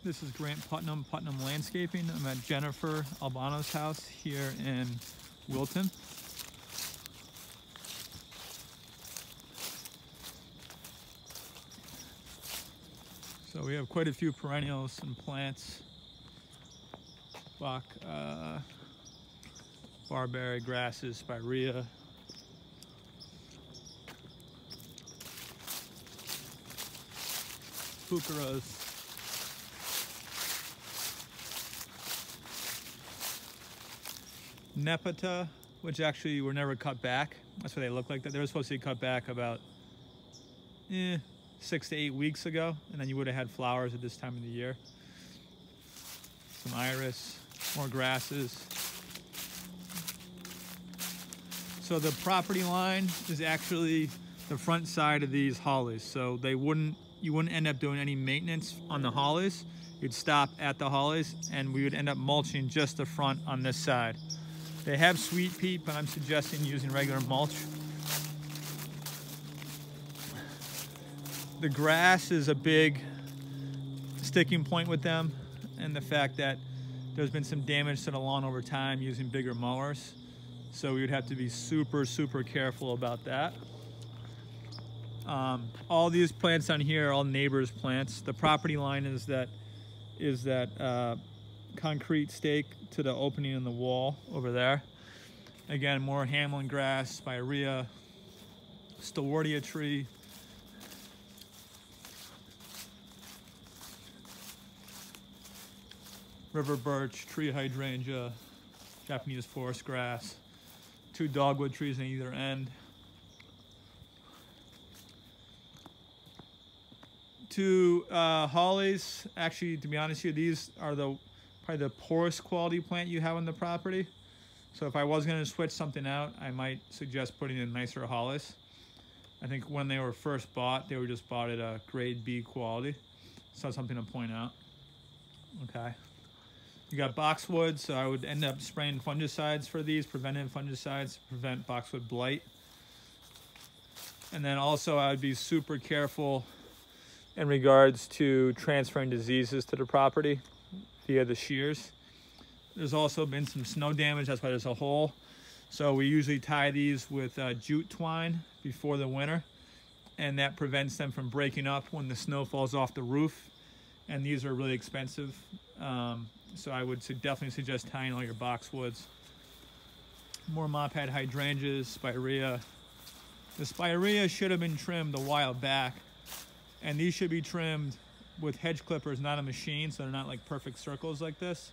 This is Grant Putnam Landscaping. I'm at Jennifer Albano's house here in Wilton. So we have quite a few perennials and plants. Barberry, grasses, spirea. Pucheras. Nepeta, which actually were never cut back. That's why they look like that. They were supposed to be cut back about 6 to 8 weeks ago, and then you would have had flowers at this time of the year. Some iris, more grasses. So the property line is actually the front side of these hollies. So you wouldn't end up doing any maintenance on the hollies. You'd stop at the hollies and we would end up mulching just the front on this side. They have sweet peat, but I'm suggesting using regular mulch. The grass is a big sticking point with them, and the fact that there's been some damage to the lawn over time using bigger mowers. So we would have to be super, super careful about that. All these plants on here are all neighbors' plants. The property line is that concrete stake to the opening in the wall over there. Again, more Hamlin grass, spirea, stewartia tree. River birch, tree hydrangea, Japanese forest grass, 2 dogwood trees on either end. 2 hollies. Actually, to be honest with you, these are probably the poorest quality plant you have on the property. So if I was going to switch something out, I might suggest putting in nicer hollies. I think when they were first bought, they were just bought at a grade B quality. So that's something to point out. Okay. You got boxwood, so I would end up spraying fungicides for these, preventive fungicides to prevent boxwood blight. And then also I would be super careful in regards to transferring diseases to the property via the shears. There's also been some snow damage, that's why there's a hole. So we usually tie these with jute twine before the winter, and that prevents them from breaking up when the snow falls off the roof. And these are really expensive. So I would definitely suggest tying all your boxwoods. More mophead hydrangeas, spirea. The spirea should have been trimmed a while back, and these should be trimmed with hedge clippers, not a machine, so they're not like perfect circles like this.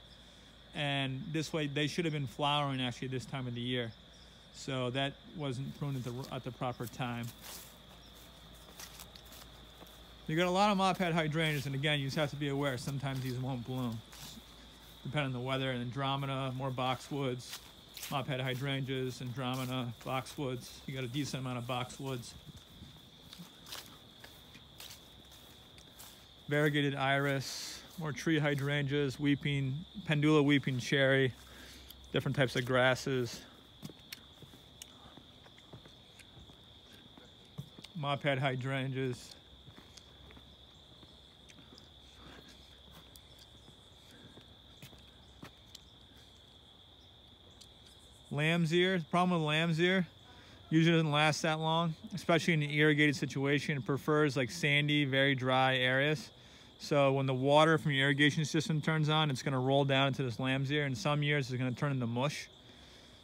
And this way, they should have been flowering actually this time of the year. So that wasn't pruned at the proper time. You got a lot of mophead hydrangeas, and again, you just have to be aware, sometimes these won't bloom, depending on the weather. And Andromeda, more boxwoods, mophead hydrangeas, Andromeda, boxwoods. You got a decent amount of boxwoods. Variegated iris, more tree hydrangeas, weeping, pendula weeping cherry, different types of grasses. Mophead hydrangeas. Lamb's ear. The problem with lamb's ear, usually doesn't last that long, especially in an irrigated situation. It prefers like sandy, very dry areas. So when the water from your irrigation system turns on, it's going to roll down into this lamb's ear. In some years, it's going to turn into mush.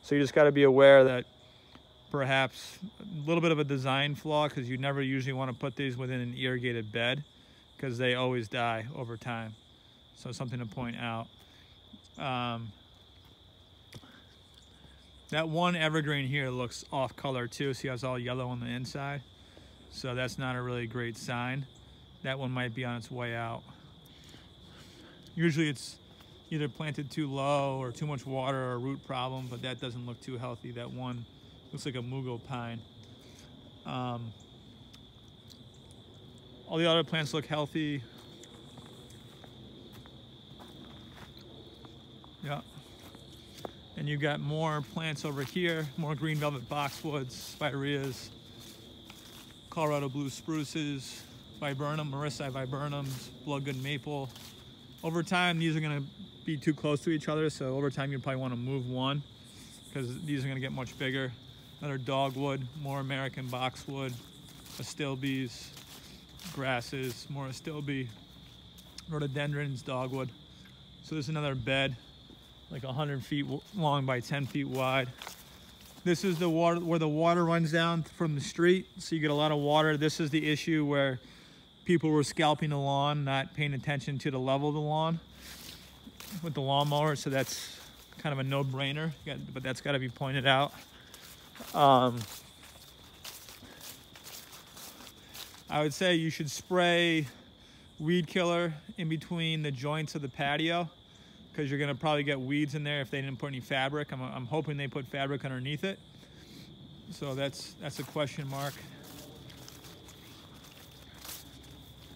So you just got to be aware that perhaps a little bit of a design flaw, because you never usually want to put these within an irrigated bed because they always die over time. So something to point out. That one evergreen here looks off color too. See how it's all yellow on the inside? So that's not a really great sign. That one might be on its way out. Usually it's either planted too low or too much water or a root problem, but that doesn't look too healthy. That one looks like a mugo pine. All the other plants look healthy. Yeah. And you've got more plants over here, more green velvet boxwoods, spireas, Colorado blue spruces, viburnum, Marissa viburnums, bloodgood maple, Over time, these are gonna be too close to each other, so over time you probably wanna move one because these are gonna get much bigger. Another dogwood, more American boxwood, astilbes, grasses, more astilbe, rhododendrons, dogwood. So this is another bed, like 100 feet long by 10 feet wide. This is the water where the water runs down from the street, so you get a lot of water. This is the issue where people were scalping the lawn, not paying attention to the level of the lawn with the lawnmower, so that's kind of a no-brainer, but that's got to be pointed out. I would say you should spray weed killer in between the joints of the patio because you're going to probably get weeds in there if they didn't put any fabric. I'm hoping they put fabric underneath it. So that's a question mark.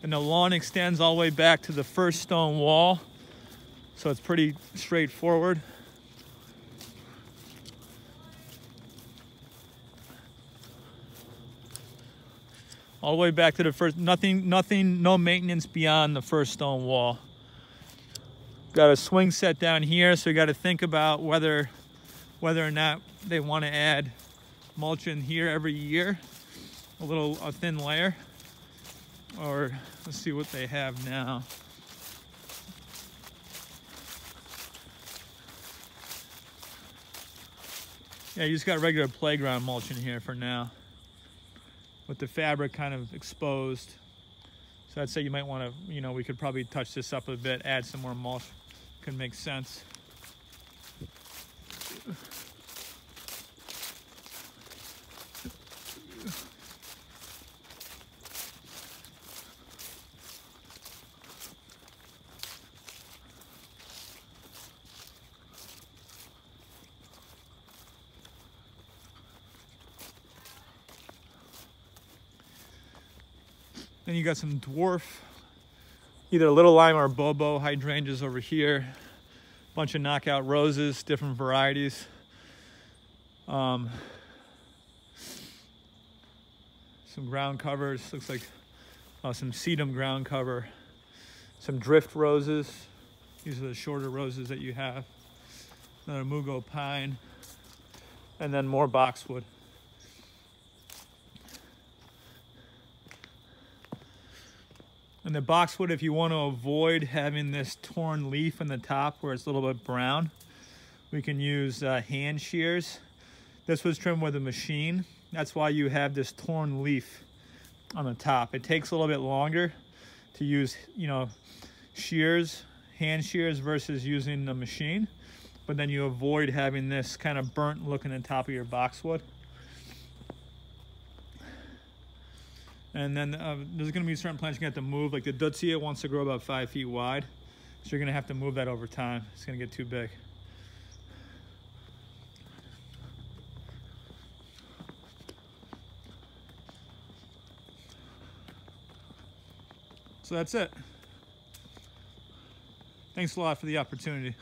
And the lawn extends all the way back to the first stone wall. So it's pretty straightforward. All the way back to the first, no maintenance beyond the first stone wall. Got a swing set down here, so you got to think about whether or not they want to add mulch in here every year, a thin layer, or let's see what they have now. Yeah, you just got regular playground mulch in here for now, with the fabric kind of exposed. So I'd say you might want to, we could probably touch this up a bit, add some more mulch. Could make sense. Then you got some dwarf, either little lime or bobo hydrangeas over here. Bunch of knockout roses, different varieties. Some ground covers, looks like some sedum ground cover. Some drift roses. These are the shorter roses that you have. Another mugo pine. And then more boxwood. And the boxwood, if you want to avoid having this torn leaf in the top where it's a little bit brown, we can use hand shears. This was trimmed with a machine. That's why you have this torn leaf on the top. It takes a little bit longer to use, shears, hand shears versus using the machine. But then you avoid having this kind of burnt look in the top of your boxwood. And then there's going to be certain plants you're going to have to move. Like the Dutsia wants to grow about 5 feet wide. So you're going to have to move that over time. It's going to get too big. So that's it. Thanks a lot for the opportunity.